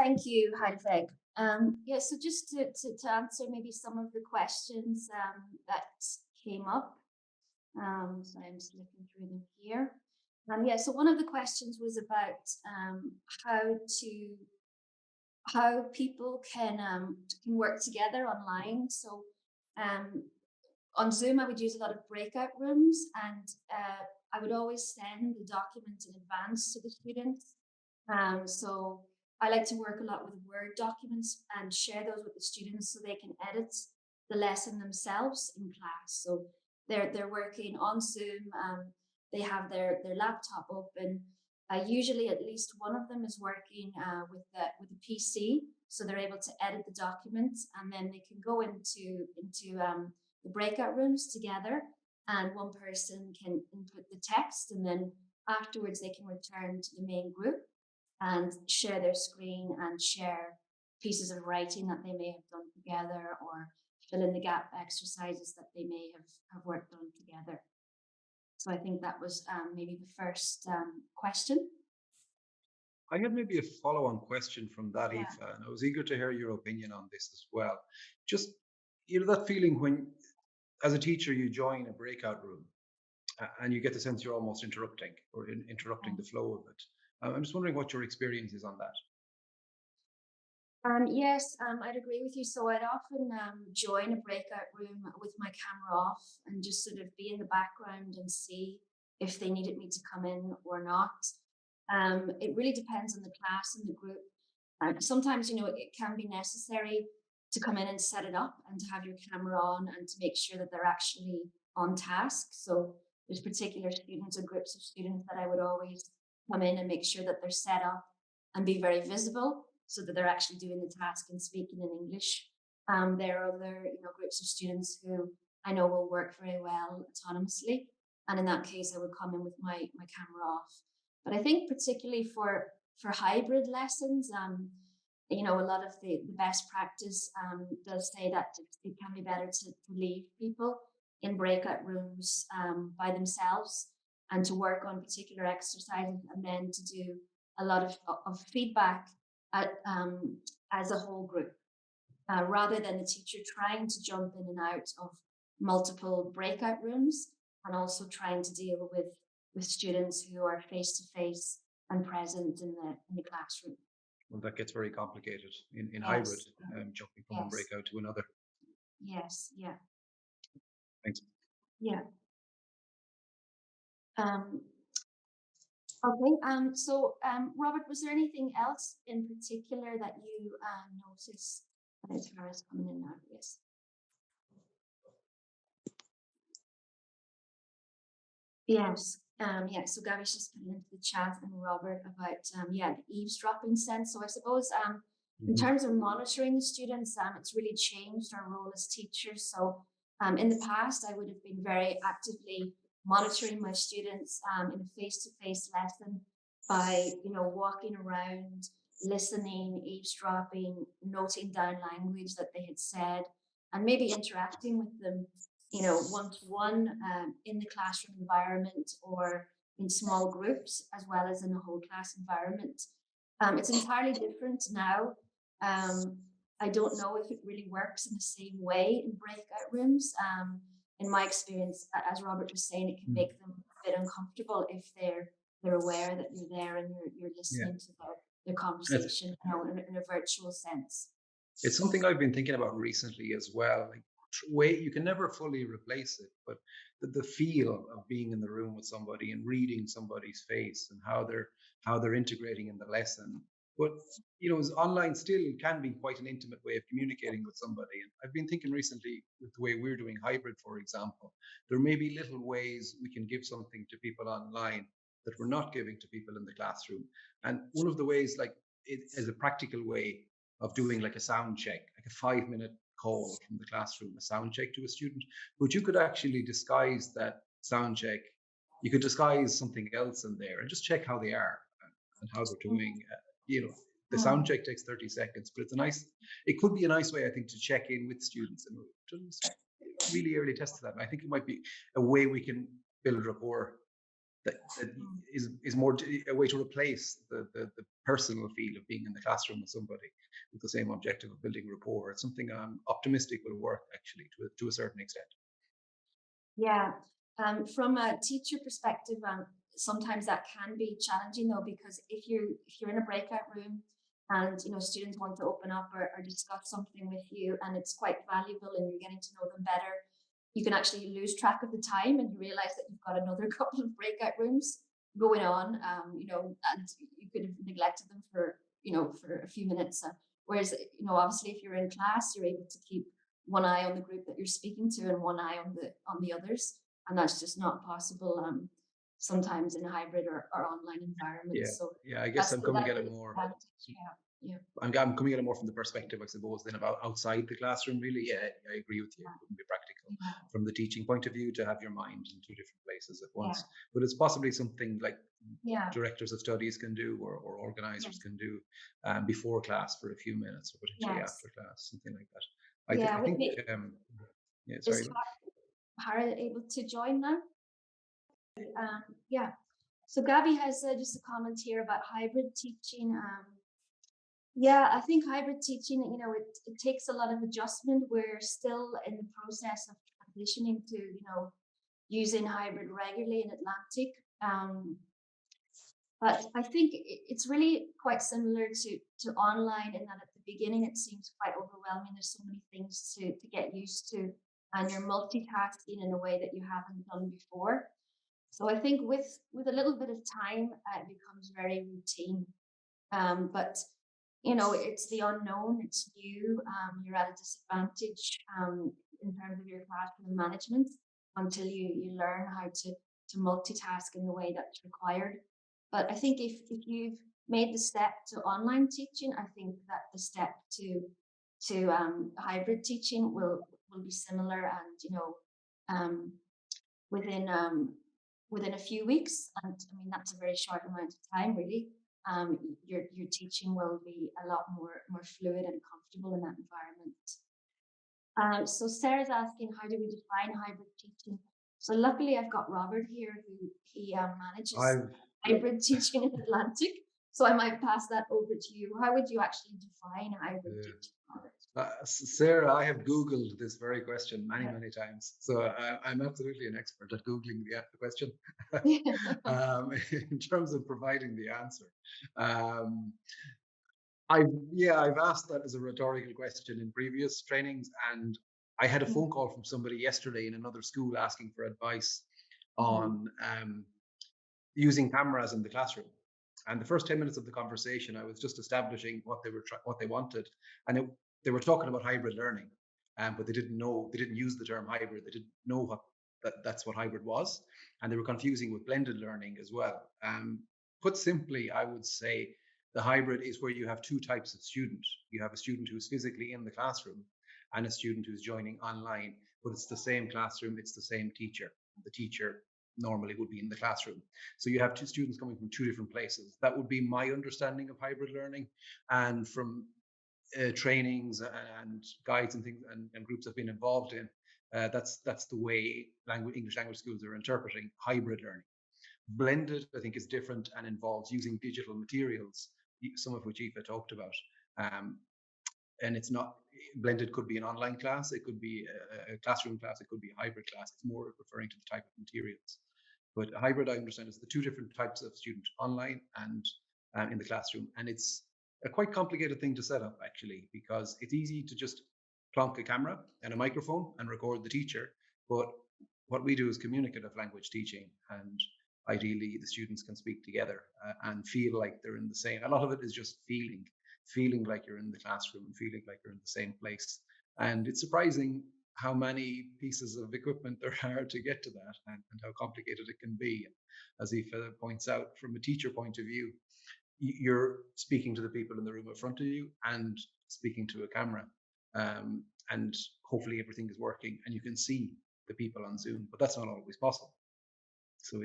thank you, Aoife. Yeah, so just to answer maybe some of the questions that came up. So I'm just looking through them here. Yeah, so one of the questions was about how to how people can work together online. So um, on Zoom, I would use a lot of breakout rooms, and I would always send the document in advance to the students. So I like to work a lot with Word documents and share those with the students so they can edit the lesson themselves in class. So they're working on Zoom. They have their laptop open. Usually, at least one of them is working with a PC, so they're able to edit the documents, and then they can go into the breakout rooms together, and one person can input the text, and then afterwards they can return to the main group and share their screen and share pieces of writing that they may have done together, or fill in the gap exercises that they may have worked on together. So I think that was maybe the first question. I had maybe a follow-on question from that, Yeah. Aoife, and I was eager to hear your opinion on this as well. Just, that feeling when, as a teacher, you join a breakout room and you get the sense you're almost interrupting or interrupting the flow of it. I'm just wondering what your experience is on that. Yes, I'd agree with you. So I'd often join a breakout room with my camera off and just sort of be in the background and see if they needed me to come in or not. It really depends on the class and the group. Sometimes, it can be necessary to come in and set it up and to have your camera on and to make sure that they're actually on task. So there's particular students or groups of students that I would always come in and make sure that they're set up and be very visible so that they're actually doing the task and speaking in English. There are other, groups of students who I know will work very well autonomously. And in that case, I would come in with my camera off. But I think particularly for hybrid lessons, a lot of the best practice does say that it can be better to leave people in breakout rooms by themselves and to work on particular exercises, and then to do a lot of feedback as a whole group, rather than the teacher trying to jump in and out of multiple breakout rooms, and also trying to deal with students who are face to face and present in the classroom. Well, that gets very complicated in hybrid, Yes, jumping from one yes, breakout to another. yes, yeah, Thanks. yeah. Um, okay. Robert, was there anything else in particular that you noticed as far as coming in now? Yes. Yes. Yeah. So Gary's just put into the chat and Robert about the eavesdropping sense. So I suppose in Mhm. terms of monitoring the students, it's really changed our role as teachers. So in the past, I would have been very actively monitoring my students in a face-to-face lesson by walking around, listening, eavesdropping, noting down language that they had said, and maybe interacting with them one to one in the classroom environment or in small groups, as well as in a whole class environment. It's entirely different now. Um, I don't know if it really works in the same way in breakout rooms. In my experience, as Robert was saying, it can Mm. make them a bit uncomfortable if they're aware that you're there and you're Yeah. listening to their It's, conversation, in a virtual sense. it's something I've been thinking about recently as well. Like, way you can never fully replace it, but the feel of being in the room with somebody and reading somebody's face and how they're integrating in the lesson. But as online still can be quite an intimate way of communicating with somebody. And I've been thinking recently with the way we're doing hybrid, for example, there may be little ways we can give something to people online that we're not giving to people in the classroom. And one of the ways, like, it as a practical way of doing like a sound check, like a 5 minute call from the classroom, a sound check to a student. But you could actually disguise that sound check. You could disguise something else in there and just check how they are and how they're doing. The sound Mm. check takes 30 seconds, but it could be a nice way, I think, to check in with students and just really early test that. And I think it might be a way we can build rapport. that Mm. is more a way to replace the personal feel of being in the classroom with somebody with the same objective of building rapport. It's something I'm optimistic will work actually to a certain extent. Yeah. From a teacher perspective, sometimes that can be challenging though, because if you're in a breakout room and students want to open up or discuss something with you and it's quite valuable and you're getting to know them better, you can actually lose track of the time and you realize that you've got another couple of breakout rooms going on, and you could have neglected them for a few minutes. Whereas, obviously, if you're in class, you're able to keep one eye on the group that you're speaking to and one eye on the others, and that's just not possible sometimes in hybrid or online Yeah, environments. So yeah. I guess that's I'm the coming that's at it the more. advantage. Yeah, I'm coming at it more from the perspective, I suppose, than about outside the classroom. Really, yeah, I agree with you. It wouldn't be practical yeah, from the teaching point of view to have your mind in two different places at yeah, once. But it's possibly something like yeah, directors of studies can do, or yeah, organizers can do before class for a few minutes, or potentially yes, after class, something like that. I yeah. think, yeah. Is Sorry. Hara able to join now? Yeah. So Gabby has just a comment here about hybrid teaching. Yeah, I think hybrid teaching, it takes a lot of adjustment. We're still in the process of transitioning to, using hybrid regularly in Atlantic. But I think it's really quite similar to online in that at the beginning it seems quite overwhelming. There's so many things to get used to, and you're multitasking in a way that you haven't done before. So I think with a little bit of time, it becomes very routine. But it's the unknown, it's new. You're at a disadvantage in terms of your classroom management until you learn how to multitask in the way that's required. But I think if you've made the step to online teaching, I think that the step to hybrid teaching will be similar, and um, within within a few weeks. And I mean that's a very short amount of time, really. Your teaching will be a lot more fluid and comfortable in that environment. So Sarah's asking, how do we define hybrid teaching? So luckily, I've got Robert here who he manages I've hybrid teaching in Atlantic. So I might pass that over to you. How would you actually define hybrid uh, teaching, Robert? Sarah, I have Googled this very question many, Yeah. many times. So I'm absolutely an expert at Googling the question. In terms of providing the answer, um, I've asked that as a rhetorical question in previous trainings, and I had a Mm, phone call from somebody yesterday in another school asking for advice mm, on using cameras in the classroom. And the first 10 minutes of the conversation, I was just establishing what they wanted, and they were talking about hybrid learning, but they didn't use the term hybrid. They didn't know that's what hybrid was, and they were confusing with blended learning as well. Put simply, I would say the hybrid is where you have two types of student. You have a student who's physically in the classroom, and a student who's joining online, but it's the same classroom, it's the same teacher. The teacher normally would be in the classroom. So you have two students coming from two different places. That would be my understanding of hybrid learning. And from trainings and guides and things and groups I've been involved in, that's the way English language schools are interpreting hybrid learning. Blended, I think, is different and involves using digital materials, some of which Aoife talked about. Um, and it's not blended, could be an online class, it could be a classroom class, it could be a hybrid class. It's more referring to the type of materials. But hybrid, I understand, is the two different types of student, online and in the classroom. And it's a quite complicated thing to set up, actually, because it's easy to just plonk a camera and a microphone and record the teacher. But what we do is communicative language teaching. And ideally, the students can speak together and feel like they're in the same. A lot of it is just feeling like you're in the classroom and feeling like you're in the same place. And it's surprising how many pieces of equipment there are to get to that, and how complicated it can be. As Aoife points out, from a teacher point of view, you're speaking to the people in the room in front of you and speaking to a camera. And hopefully everything is working and you can see the people on Zoom, but that's not always possible. So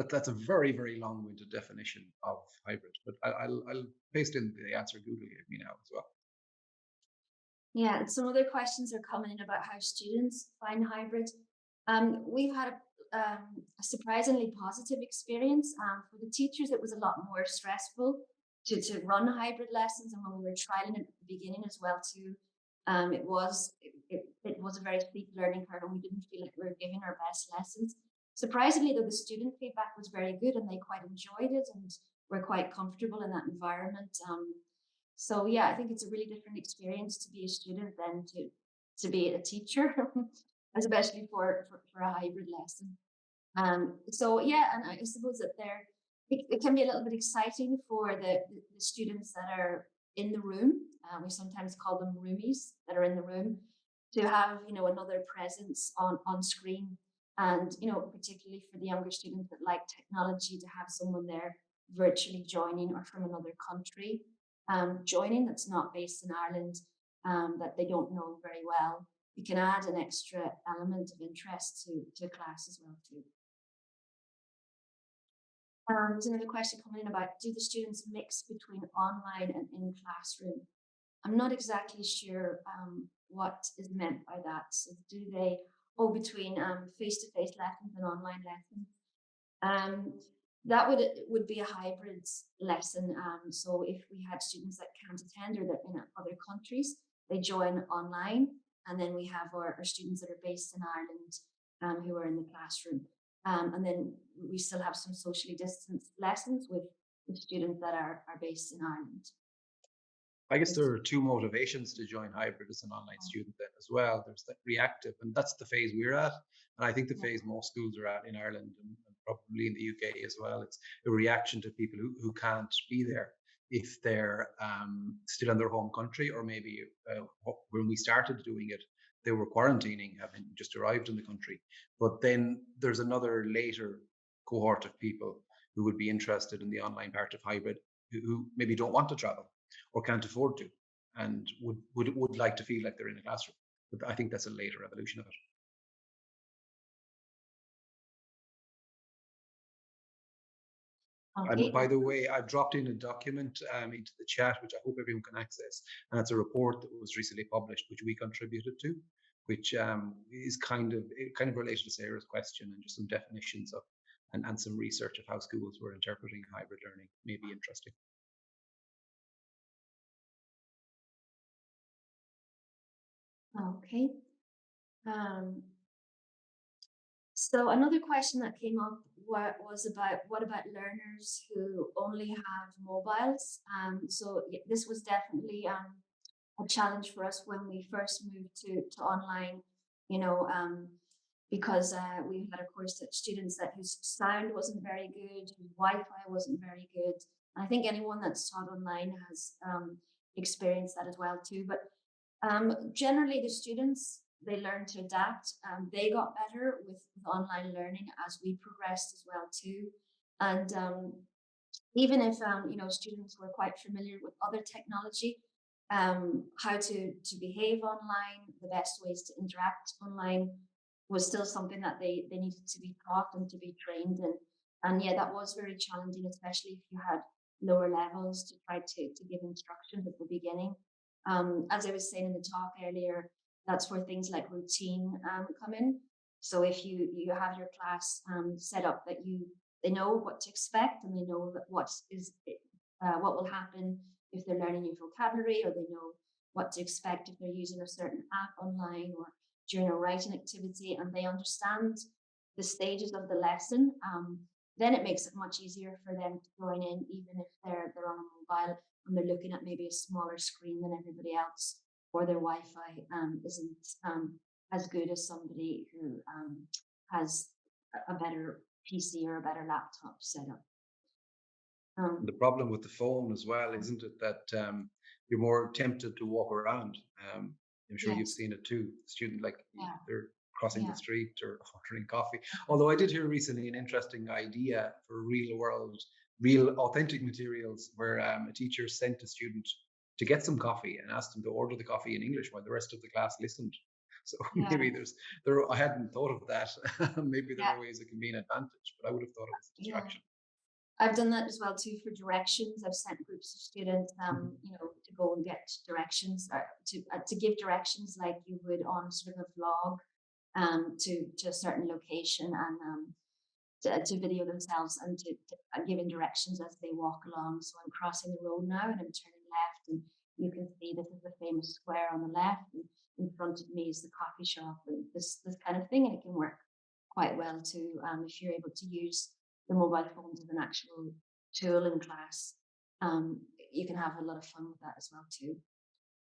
that's a very, very long-winded definition of hybrid. But I'll paste in the answer Google gave me now as well. Yeah, and some other questions are coming in about how students find hybrid. We've had a surprisingly positive experience. For the teachers, it was a lot more stressful to run hybrid lessons, and when we were trialing it at the beginning as well too, it was a very steep learning curve, and we didn't feel like we were giving our best lessons. Surprisingly, though, the student feedback was very good, and they quite enjoyed it, and were quite comfortable in that environment. So yeah, I think it's a really different experience to be a student than to be a teacher, especially for a hybrid lesson. So yeah, and I suppose that it can be a little bit exciting for the students that are in the room. We sometimes call them roomies that are in the room, to have another presence on screen, and particularly for the younger students that like technology, to have someone there virtually joining, or from another country joining, that's not based in Ireland, that they don't know very well. You can add an extra element of interest to class as well too. There's another question coming in about, do the students mix between online and in classroom? I'm not exactly sure what is meant by that. So do they, between face-to-face lessons and online lessons? Um, that would be a hybrid lesson. So if we had students that can't attend, or that in other countries, they join online, and then we have our students that are based in Ireland, who are in the classroom. And then we still have some socially distanced lessons with students that are based in Ireland. I guess there are two motivations to join hybrid as an online Oh, student then as well. There's that reactive, and that's the phase we're at. And I think the yeah, phase most schools are at in Ireland, and probably in the UK as well. It's a reaction to people who can't be there if they're still in their home country, or maybe when we started doing it, they were quarantining, having just arrived in the country. But then there's another later cohort of people who would be interested in the online part of hybrid, who maybe don't want to travel or can't afford to, and would like to feel like they're in a classroom. But I think that's a later evolution of it. And okay. by the way, I've dropped in a document into the chat, which I hope everyone can access. And it's a report that was recently published, which we contributed to, which is kind of related to Sarah's question, and just some definitions of and some research of how schools were interpreting hybrid learning. May be interesting. Okay. Um, So another question that came up was about, what about learners who only have mobiles? So this was definitely a challenge for us when we first moved to online, you know, because we had, of course, that students that whose sound wasn't very good, whose Wi-Fi wasn't very good. And I think anyone that's taught online has experienced that as well too. But generally, the students, they learn to adapt. They got better with online learning as we progressed as well too. And even if students were quite familiar with other technology, how to behave online, the best ways to interact online was still something that they needed to be taught and to be trained in. And yeah, that was very challenging, especially if you had lower levels, to try to give instructions at the beginning. As I was saying in the talk earlier, that's where things like routine come in. So if you have your class set up that they know what to expect, and they know that what will happen if they're learning new vocabulary, or they know what to expect if they're using a certain app online, or during a writing activity, and they understand the stages of the lesson, then it makes it much easier for them to join in, even if they're on a mobile and they're looking at maybe a smaller screen than everybody else, or their Wi-Fi isn't as good as somebody who has a better PC or a better laptop setup. The Um, problem with the phone as well, isn't it, that you're more tempted to walk around. I'm sure you've yes, seen it too. Student, like, yeah, they're crossing the yeah, street or ordering coffee. Although I did hear recently an interesting idea for real world, real authentic materials, where a teacher sent a student to get some coffee and asked them to order the coffee in English while the rest of the class listened. So yeah, maybe there. I hadn't thought of that. Maybe there yeah, are ways it can be an advantage, but I would have thought it was a yeah. distraction. I've done that as well too for directions. I've sent groups of students, to go and get directions, or to give directions like you would on sort of a vlog. to a certain location and to video themselves and to giving directions as they walk along. So I'm crossing the road now and I'm turning left, and you can see this is the famous square on the left, and in front of me is the coffee shop, and this kind of thing. And it can work quite well too if you're able to use the mobile phones as an actual tool in class. Um, you can have a lot of fun with that as well too.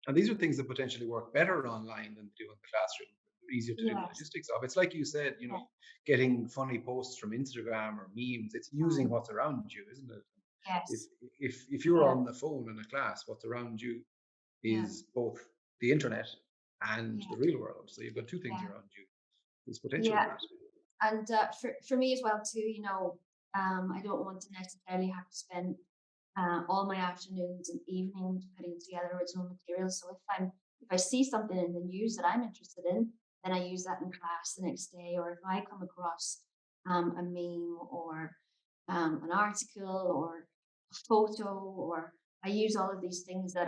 And these are things that potentially work better online than they do in the classroom. They're easier to do the Yes, logistics of. It's like you said, yeah, getting funny posts from Instagram or memes. It's using mm, what's around you, isn't it? If yes, if you're yeah, on the phone in a class, what's around you yeah, is both the internet and the yeah, real world. So you've got two things yeah, around you. There's potential in yeah. that. And for me as well too, I don't want to necessarily have to spend all my afternoons and evenings putting together original material. So if I see something in the news that I'm interested in, then I use that in class the next day. Or if I come across a meme or an article or a photo, or I use all of these things that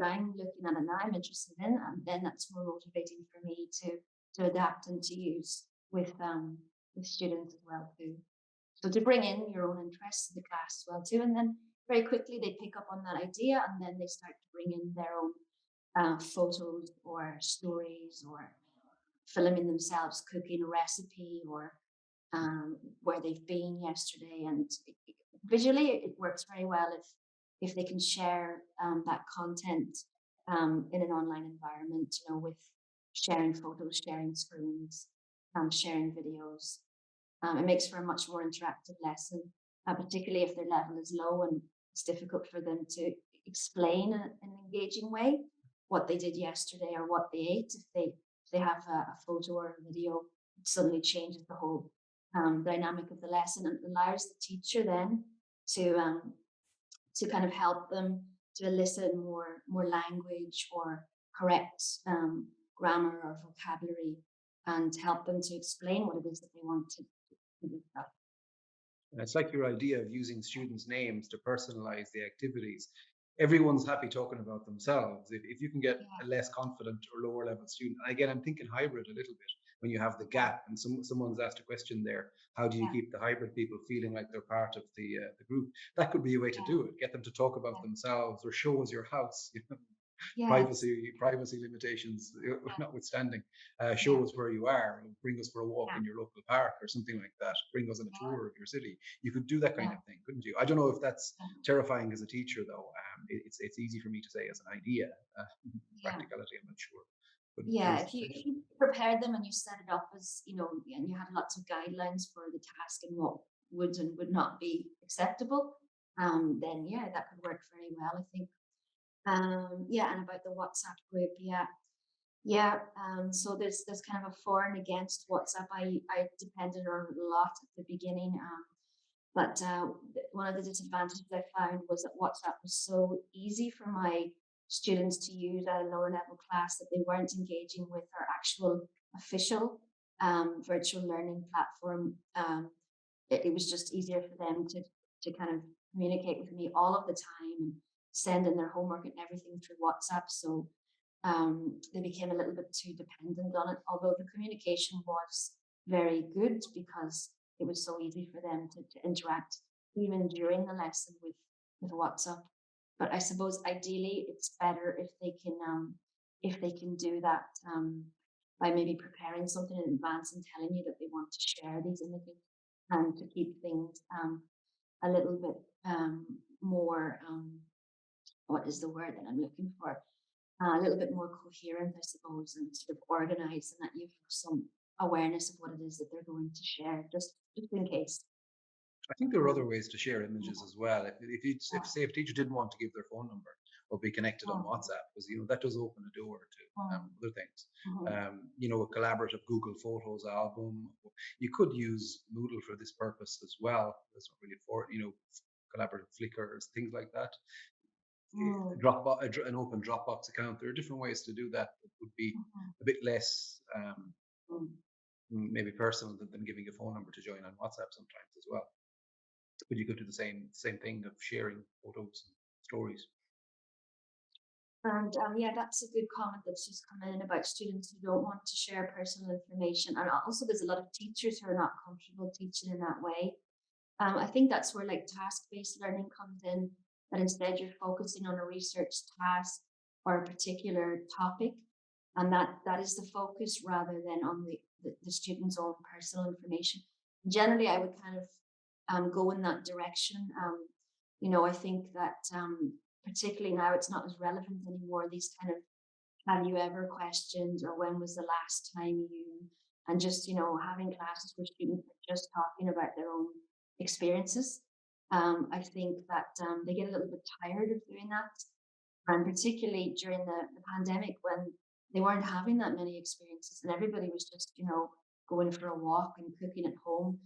I'm looking at and that I'm interested in, and then that's more motivating for me to adapt and to use with students as well too. So to bring in your own interests to the class as well too, and then very quickly they pick up on that idea, and then they start to bring in their own photos or stories or filming themselves cooking a recipe or where they've been yesterday. And visually, it works very well if they can share that content in an online environment, with sharing photos, sharing screens, sharing videos. It makes for a much more interactive lesson, particularly if their level is low and it's difficult for them to explain in an engaging way what they did yesterday or what they ate. If they have a photo or a video, it suddenly changes the whole dynamic of the lesson and allows the teacher then to um, to kind of help them to elicit more language or correct grammar or vocabulary, and help them to explain what it is that they want to do. And it's like your idea of using students' names to personalize the activities. Everyone's happy talking about themselves. If you can get Yeah, a less confident or lower level student, and again, I'm thinking hybrid a little bit when you have the yeah, gap, and someone's asked a question there. How do you yeah, keep the hybrid people feeling like they're part of the group? That could be a way to yeah, do it. Get them to talk about yeah, themselves or show us your house. yes, privacy limitations yeah, notwithstanding, yeah, show us where you are, bring us for a walk yeah, in your local park or something like that, bring us on a yeah, tour of your city. You could do that kind yeah, of thing, couldn't you? I don't know if that's yeah, terrifying as a teacher though. It's easy for me to say as an idea. yeah. Practicality, I'm not sure, but Yeah, there's if you potential. if you prepared them and you set it up as, and you had lots of guidelines for the task and what would and would not be acceptable, then yeah, that could work very well, I think. Yeah, and about the WhatsApp group, yeah. Yeah, so there's kind of a for and against WhatsApp. I depended on it a lot at the beginning, but one of the disadvantages I found was that WhatsApp was so easy for my students to use at a lower level class that they weren't engaging with our actual official virtual learning platform. It was just easier for them to kind of communicate with me all of the time and send in their homework and everything through WhatsApp. So they became a little bit too dependent on it, although the communication was very good because it was so easy for them to interact even during the lesson with WhatsApp. But I suppose ideally it's better if they can do that by maybe preparing something in advance and telling you that they want to share these images, and to keep things a little bit more what is the word that I'm looking for? A little bit more coherent, I suppose, and sort of organized, and that you have some awareness of what it is that they're going to share, just in case. I think there are other Um, ways to share images yeah, as well. If yeah, say if a teacher didn't want to give their phone number or be connected on mm, WhatsApp, because that does open a door to mm, other things. mhm, A collaborative Google Photos album. You could use Moodle for this purpose as well. That's not really for collaborative Flickrs, things like that. mm, An open Dropbox account. There are different ways to do that that would be mhm, a bit less mm. maybe personal than giving a phone number to join on WhatsApp sometimes as well. But you could do the same thing of sharing photos and stories. And yeah, that's a good comment that's just come in about students who don't want to share personal information. And also, there's a lot of teachers who are not comfortable teaching in that way. I think that's where like task-based learning comes in, that instead you're focusing on a research task or a particular topic, and that is the focus rather than on the student's own personal information. Generally, I would kind of go in that direction. I think that particularly now it's not as relevant anymore. These kind of have you ever questions or when was the last time you, and just having classes where students are just talking about their own experiences. I think that they get a little bit tired of doing that, and particularly during the pandemic when they weren't having that many experiences and everybody was just going for a walk and cooking at home,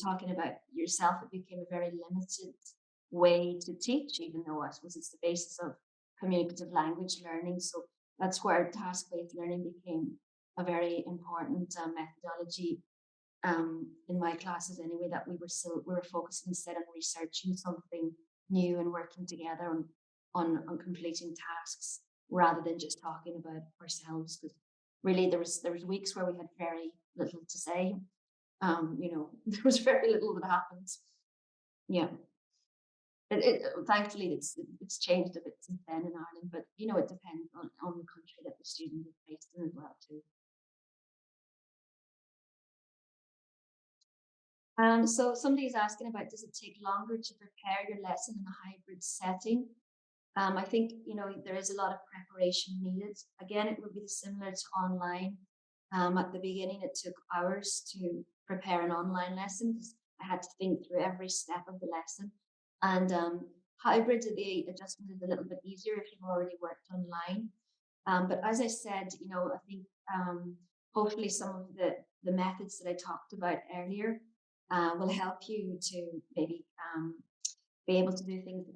talking about yourself, it became a very limited way to teach, even though I suppose it's the basis of communicative language learning. So that's where task-based learning became a very important methodology in my classes anyway, that we were focusing instead on researching something new and working together on completing tasks rather than just talking about ourselves, because really there was weeks where we had very little to say. There was very little that happened. Yeah. Thankfully it's changed a bit since then in Ireland, but it depends on the country that the student is based in as well too. So somebody is asking about, does it take longer to prepare your lesson in a hybrid setting? I think there is a lot of preparation needed. Again, it would be similar to online. At the beginning, it took hours to prepare an online lesson because I had to think through every step of the lesson. And hybrid, the adjustment is a little bit easier if you've already worked online. But as I said, I think hopefully some of the methods that I talked about earlier will help you to maybe be able to do things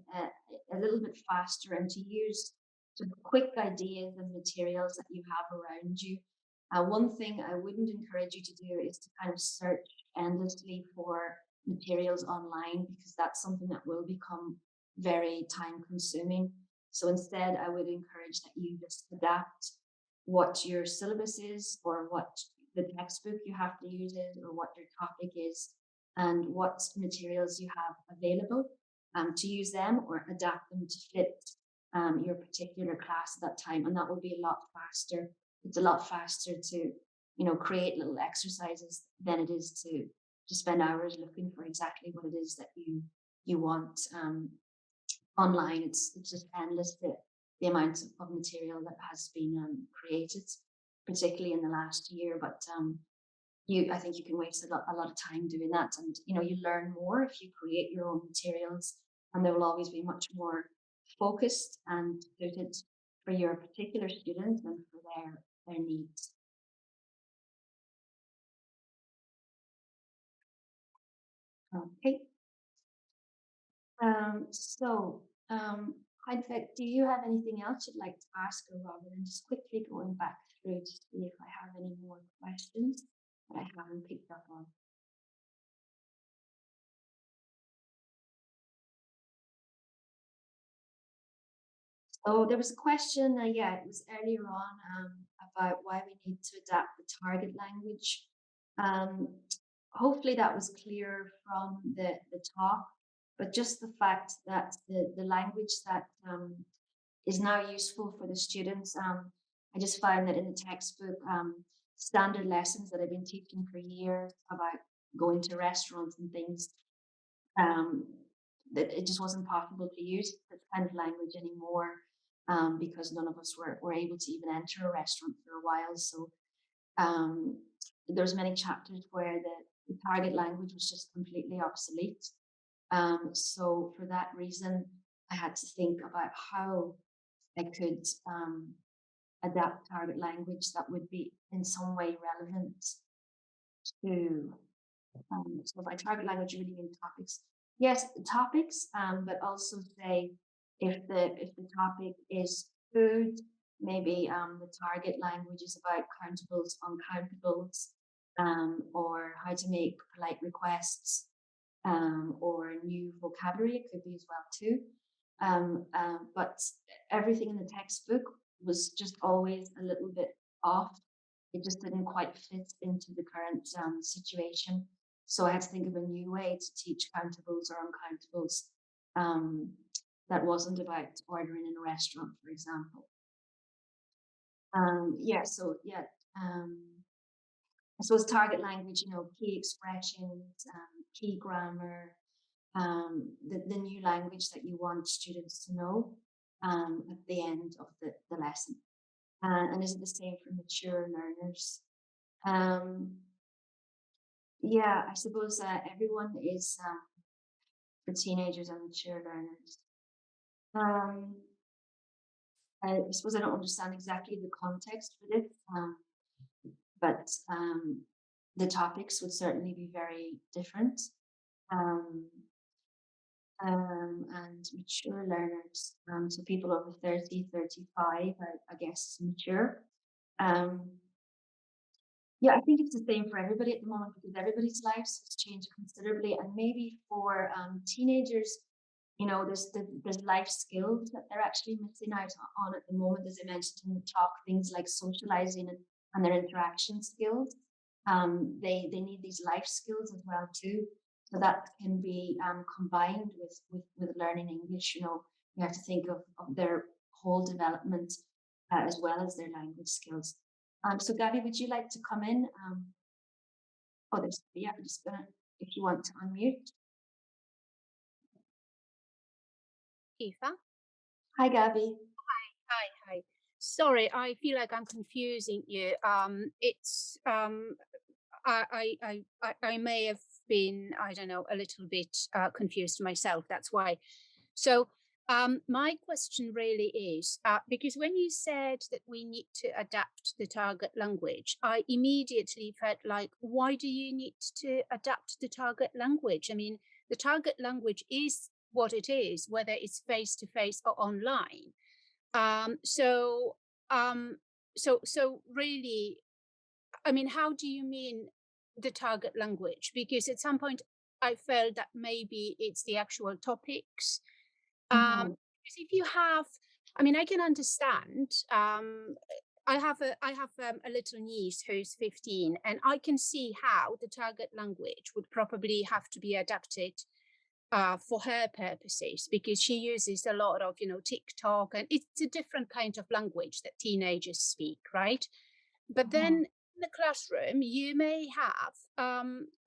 a little bit faster and to use some quick ideas and materials that you have around you. One thing I wouldn't encourage you to do is to kind of search endlessly for materials online, because that's something that will become very time consuming. So instead, I would encourage that you just adapt what your syllabus is, or what the textbook you have to use is, or what your topic is, and what materials you have available, to use them or adapt them to fit your particular class at that time. And that will be a lot faster. It's a lot faster to, create little exercises than it is to spend hours looking for exactly what it is that you want. Online, it's just endless, the amount of material that has been created, particularly in the last year. But I think you can waste a lot of time doing that, and you learn more if you create your own materials, and they will always be much more focused and suited for your particular student and for their needs. Okay. So, Heinfeld, do you have anything else you'd like to ask her, Robert? And just quickly going back through to see if I have any more questions that I haven't picked up on. So there was a question, yeah, it was earlier on, about why we need to adapt the target language. Um, Hopefully that was clear from the talk, but just the fact that the language that is now useful for the students. I just find that in the textbook, standard lessons that I've been teaching for years about going to restaurants and things, um, that it just wasn't possible to use this kind of language anymore, because none of us were able to even enter a restaurant for a while. So there's many chapters where the target language was just completely obsolete. So for that reason, I had to think about how I could adapt target language that would be in some way relevant to, so by target language, you really mean topics. Yes, topics, but also say if the topic is food, maybe the target language is about countables, uncountables, or how to make polite requests, or new vocabulary. It could be as well too. But everything in the textbook was just always a little bit off. It just didn't quite fit into the current situation. So I had to think of a new way to teach countables or uncountables um, that wasn't about ordering in a restaurant, for example. Yeah, so yeah, um, I suppose target language, key expressions, key grammar, the new language that you want students to know at the end of the lesson. And is it the same for mature learners? Um, yeah, I suppose everyone is for teenagers and mature learners. Um, I suppose I don't understand exactly the context for this, but the topics would certainly be very different. Um, and mature learners, so people over 30, 35, I guess, is mature. Um, yeah, I think it's the same for everybody at the moment because everybody's lives has changed considerably. And maybe for teenagers, there's life skills that they're actually missing out on at the moment, as I mentioned in the talk, things like socializing and their interaction skills. They need these life skills as well too. So that can be combined with learning English. You have to think of their whole development as well as their language skills. So Gabby, would you like to come in? Yeah, I'm just gonna, if you want to unmute. Aoife? Hi, Gabby. Hi. Sorry, I feel like I'm confusing you. It's I may have been, I don't know, a little bit confused myself. That's why. So, my question really is because when you said that we need to adapt the target language, I immediately felt like, why do you need to adapt the target language? I mean, the target language is what it is, whether it's face to face or online. Um, so, um, so really, I mean, how do you mean the target language? Because at some point I felt that maybe it's the actual topics. Mhm. Because if you have, I mean, I can understand. I have a little niece who's 15, and I can see how the target language would probably have to be adapted for her purposes because she uses a lot of TikTok, and it's a different kind of language that teenagers speak, right? But then Mhm. in the classroom you may have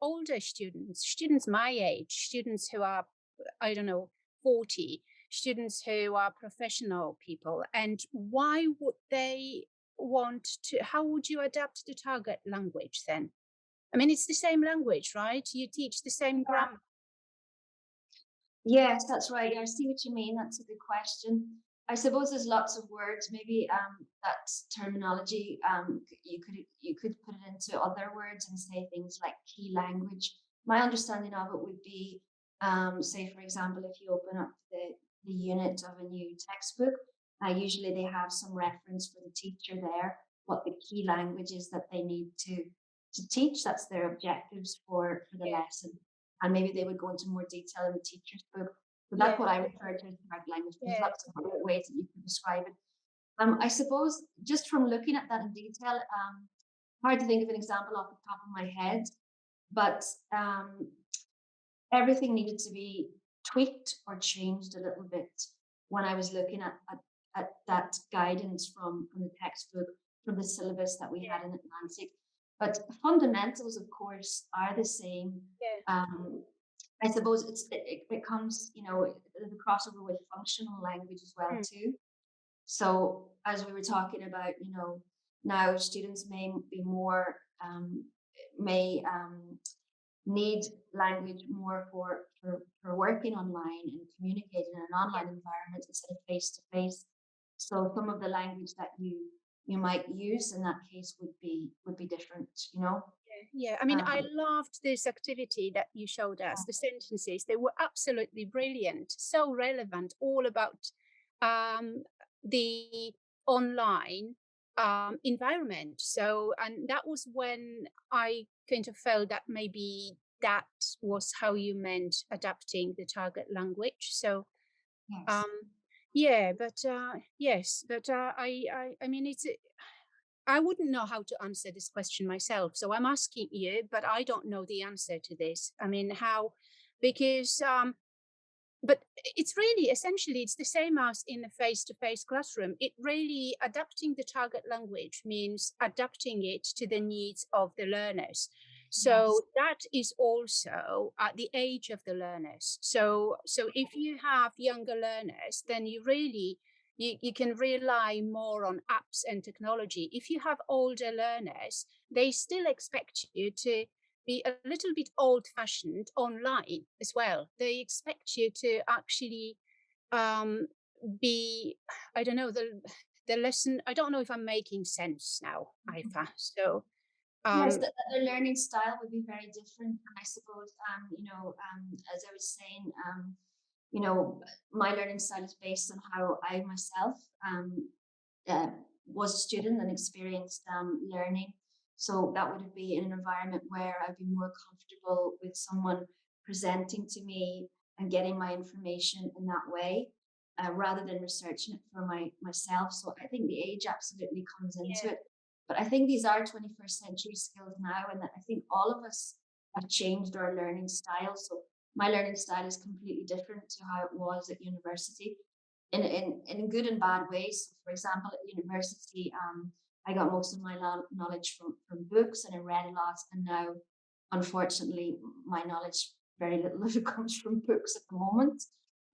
older students my age, students who are, I don't know, 40, students who are professional people, and why would they want to, how would you adapt the target language then? I mean, it's the same language, right? You teach the same grammar. Yes, that's right. Yeah, I see what you mean. That's a good question. I suppose there's lots of words. Maybe that terminology you could put it into other words and say things like key language. My understanding of it would be, say for example, if you open up the unit of a new textbook, usually they have some reference for the teacher there, what the key language is that they need to teach. That's their objectives for the Yeah, lesson, and maybe they would go into more detail in the teacher's book. So that's yeah, what I refer to as direct language. There's yeah, lots of other ways that you can describe it. I suppose just from looking at that in detail, hard to think of an example off the top of my head, but everything needed to be tweaked or changed a little bit when I was looking at that guidance from the textbook, from the syllabus that we had in Atlantic. But fundamentals, of course, are the same. yeah, Um, I suppose it comes, the crossover with functional language as well mm, too. So as we were talking about, now students may need language more for working online and communicating in an yeah. online environment instead of face to face. So some of the language that you might use in that case would be different, you know. Yeah, I mean, I Um, loved this activity that you showed us. The sentences, they were absolutely brilliant, so relevant, all about um, the online environment. So, and that was when I kind of felt that maybe that was how you meant adapting the target language. So, Yes. Um, yeah, but yes, but I mean, I wouldn't know how to answer this question myself. So I'm asking you, but I don't know the answer to this. I mean, how, because but it's really essentially it's the same as in a face-to-face classroom. It really adapting the target language means adapting it to the needs of the learners. Yes. So that is also at the age of the learners. So if you have younger learners, then you can rely more on apps and technology. If you have older learners, they still expect you to be a little bit old fashioned online as well. They expect you to actually um, be, I don't know, the lesson. I don't know if I'm making sense now, Aoife. So, Yes, um, the learning style would be very different. And I suppose, as I was saying, you know, my learning style is based on how I myself uh, was a student and experienced learning. So that would be in an environment where I'd be more comfortable with someone presenting to me and getting my information in that way, rather than researching it for myself. So I think the age absolutely comes into yeah, it. But I think these are 21st century skills now, and that I think all of us have changed our learning style. So my learning style is completely different to how it was at university in good and bad ways. For example, at university, I got most of my knowledge from books and I read a lot. And now, unfortunately, my knowledge, very little of it comes from books at the moment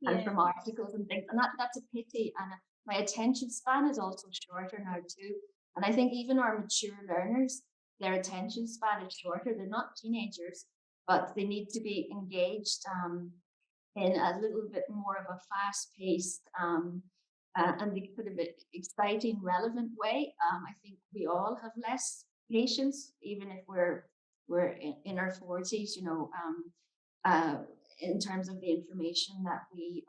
and yeah, from articles and things. And that's a pity. And my attention span is also shorter now, too. And I think even our mature learners, their attention span is shorter. They're not teenagers, but they need to be engaged in a little bit more of a fast-paced and the sort of exciting, relevant way. I think we all have less patience, even if we're in our forties. Uh, in terms of the information that we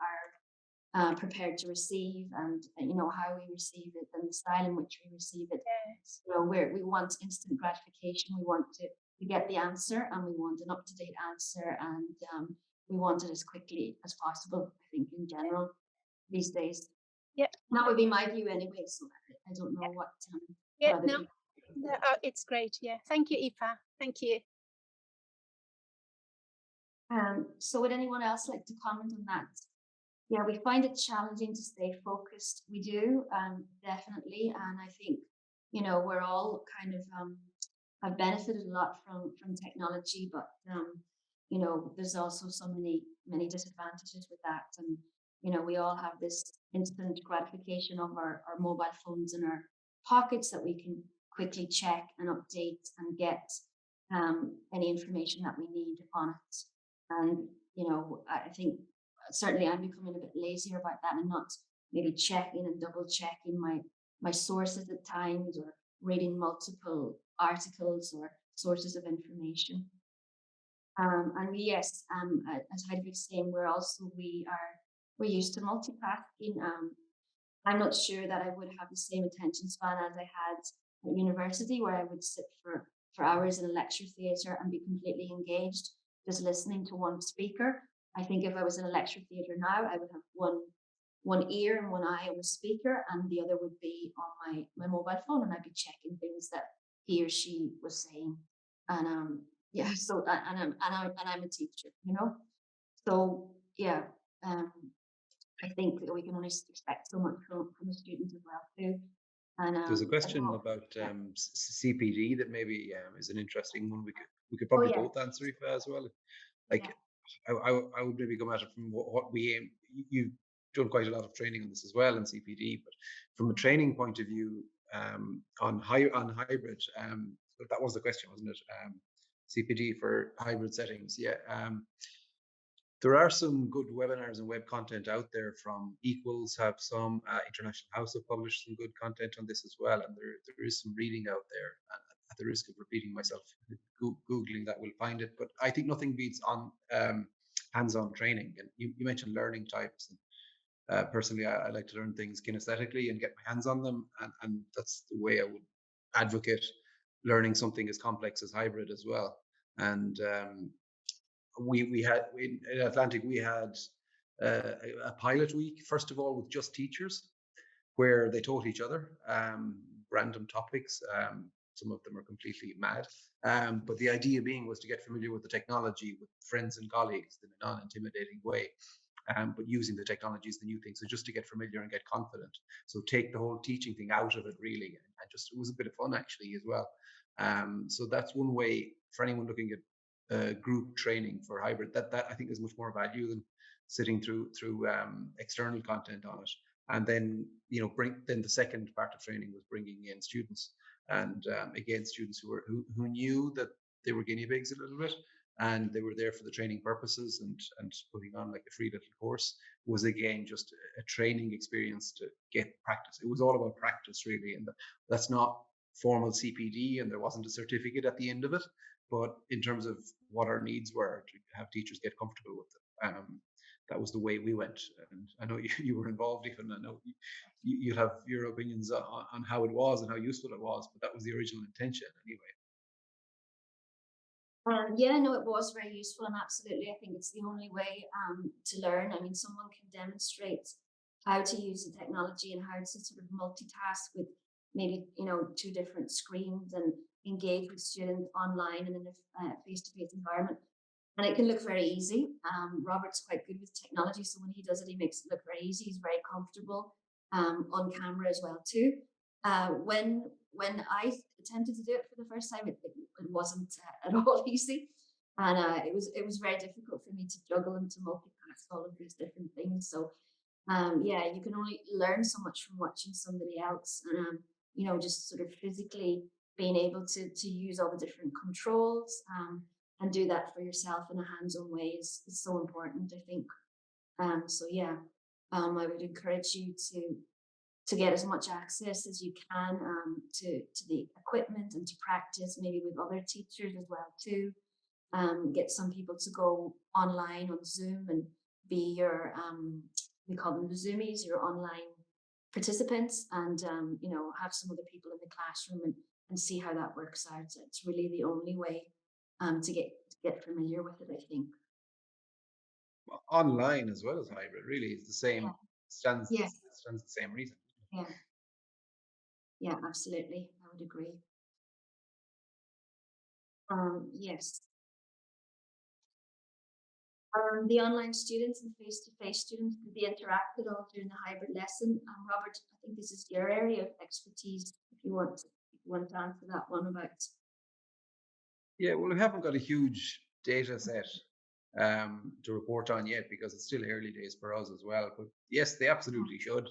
are prepared to receive, and how we receive it, and the style in which we receive it. yes. So we want instant gratification. We want to get the answer, and we want an up-to-date answer, and we want it as quickly as possible. I think in general these days, Yeah, that would be my view anyway. So I don't yeah, know yeah. what other No, people. no, it's great. Yeah, thank you, Aoife. Thank you. So would anyone else like to comment on that? Yeah, we find it challenging to stay focused. We do, definitely, and I think we're all kind of have benefited a lot from technology, but there's also so many disadvantages with that, and we all have this instant gratification of our mobile phones in our pockets that we can quickly check and update and get any information that we need on it. And I think certainly I'm becoming a bit lazier about that and not maybe checking and double checking my sources at times, or reading multiple articles or sources of information. And yes, as Heidi was saying, we're used to multitasking. I'm not sure that I would have the same attention span as I had at university, where I would sit for hours in a lecture theatre and be completely engaged, just listening to one speaker. I think if I was in a lecture theatre now, I would have one ear and one eye on the speaker, and the other would be on my mobile phone, and I'd be checking things that he or she was saying. And yeah, so and I'm a teacher, so yeah. Um, I think that we can only expect so much from the students as well too. And There's a as question well, about yeah, CPD that maybe is an interesting one. We could oh probably yeah, both answer it as well. yeah, Like I would maybe come at it from what we aim. You've done quite a lot of training on this as well in CPD, but from a training point of view, on hybrid, that was the question, wasn't it? CPD for hybrid settings, yeah. There are some good webinars and web content out there. From Equals have some, International House have published some good content on this as well, and there is some reading out there. And at the risk of repeating myself, googling that will find it. But I think nothing beats on hands-on training. And you mentioned learning types. And, personally, I like to learn things kinesthetically and get my hands on them, and that's the way I would advocate learning something as complex as hybrid as well. And we had in Atlantic we had a pilot week, first of all, with just teachers, where they taught each other random topics. Some of them are completely mad. But the idea being was to get familiar with the technology with friends and colleagues in a non-intimidating way. But using the technology is the new thing. So just to get familiar and get confident. So take the whole teaching thing out of it, really. And just, it was a bit of fun actually as well. So that's one way for anyone looking at group training for hybrid. That I think is much more value than sitting through external content on it. And then then the second part of training was bringing in students, and again students who knew that they were guinea pigs a little bit, and they were there for the training purposes, and putting on like a free little course was again just a training experience to get practice. It was all about practice really, and that's not formal CPD, and there wasn't a certificate at the end of it, but in terms of what our needs were to have teachers get comfortable with it. That was the way we went, and I know you were involved, even. I know you have your opinions on how it was and how useful it was, but that was the original intention anyway. Yeah, no, it was very useful, and absolutely, I think it's the only way to learn. I mean, someone can demonstrate how to use the technology and how to sort of multitask with maybe two different screens and engage with students online and in a face-to-face environment. And it can look very easy. Robert's quite good with technology, so when he does it, he makes it look very easy. He's very comfortable on camera as well too. When I attempted to do it for the first time, it wasn't at all easy, and it was very difficult for me to juggle and to multitask all of these different things. So yeah, you can only learn so much from watching somebody else, and just sort of physically being able to use all the different controls. And do that for yourself in a hands-on way is so important, I think. So yeah, I would encourage you to get as much access as you can to the equipment and to practice maybe with other teachers as well too. Get some people to go online on Zoom and be your we call them the Zoomies, your online participants, and have some other people in the classroom and see how that works out. It's really the only way to get familiar with it, I think. Online as well as hybrid really is the Yeah. same, Yeah. stands the same reason. Yeah. Yeah. Absolutely. I would agree. Yes. The online students and face-to-face students, did they interact at all during the hybrid lesson? Robert, I think this is your area of expertise. If you want to answer that one about. Yeah, well, we haven't got a huge data set to report on yet because it's still early days for us as well. But yes, they absolutely should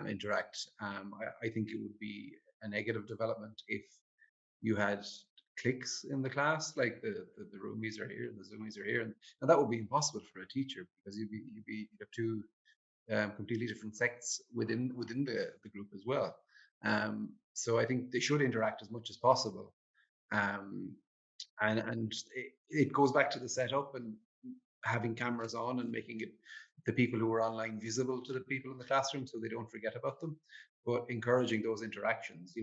interact. I think it would be a negative development if you had cliques in the class, like the roomies are here and the zoomies are here, and that would be impossible for a teacher because you'd have two completely different sects within the group as well. So I think they should interact as much as possible. Um, and it goes back to the setup and having cameras on and making it the people who are online visible to the people in the classroom so they don't forget about them, but encouraging those interactions.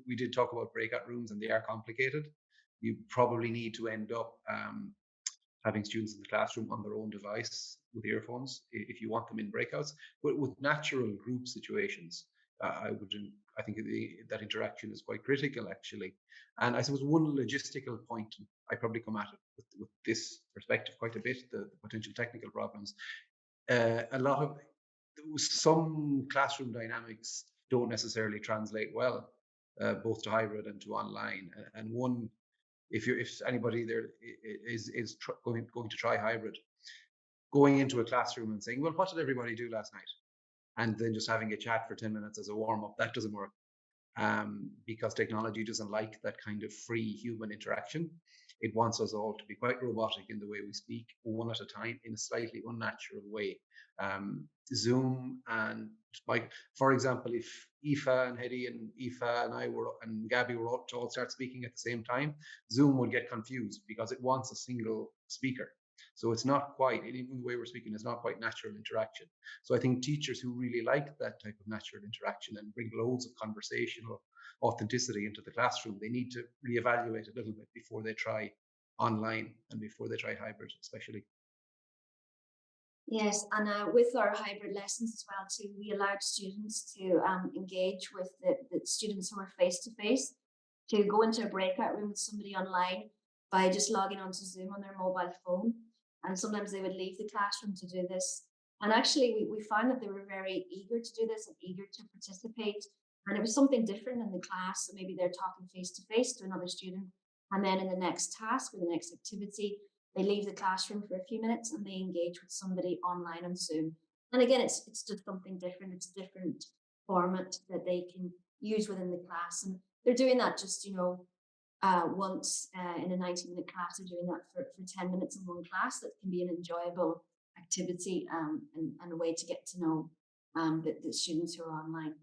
We did talk about breakout rooms, and they are complicated. You probably need to end up having students in the classroom on their own device with earphones if you want them in breakouts. But with natural group situations, I think that interaction is quite critical actually. And I suppose one logistical point, I probably come at it with this perspective quite a bit, the potential technical problems. A lot of some classroom dynamics don't necessarily translate well, both to hybrid and to online. And one, if anybody there is going to try hybrid, going into a classroom and saying, well, what did everybody do last night? And then just having a chat for 10 minutes as a warm up, that doesn't work. Because technology doesn't like that kind of free human interaction. It wants us all to be quite robotic in the way we speak, one at a time, in a slightly unnatural way. Zoom and like, for example, if Aoife and Hedy and Aoife and I and Gabby were all to all start speaking at the same time, Zoom would get confused because it wants a single speaker. So it's not quite, even the way we're speaking is not quite natural interaction. So I think teachers who really like that type of natural interaction and bring loads of conversational authenticity into the classroom, they need to reevaluate a little bit before they try online and before they try hybrid, especially. Yes, and with our hybrid lessons as well too, we allowed students to engage with the students who were face to face, to go into a breakout room with somebody online by just logging onto Zoom on their mobile phone. And sometimes they would leave the classroom to do this. And actually, we found that they were very eager to do this and eager to participate. And it was something different in the class. So maybe they're talking face to face to another student. And then in the next task or the next activity, they leave the classroom for a few minutes and they engage with somebody online on Zoom. And again, it's just something different. It's a different format that they can use within the class. And they're doing that just, once in a 90-minute class. They're doing that for 10 minutes in one class. That can be an enjoyable activity and a way to get to know the students who are online.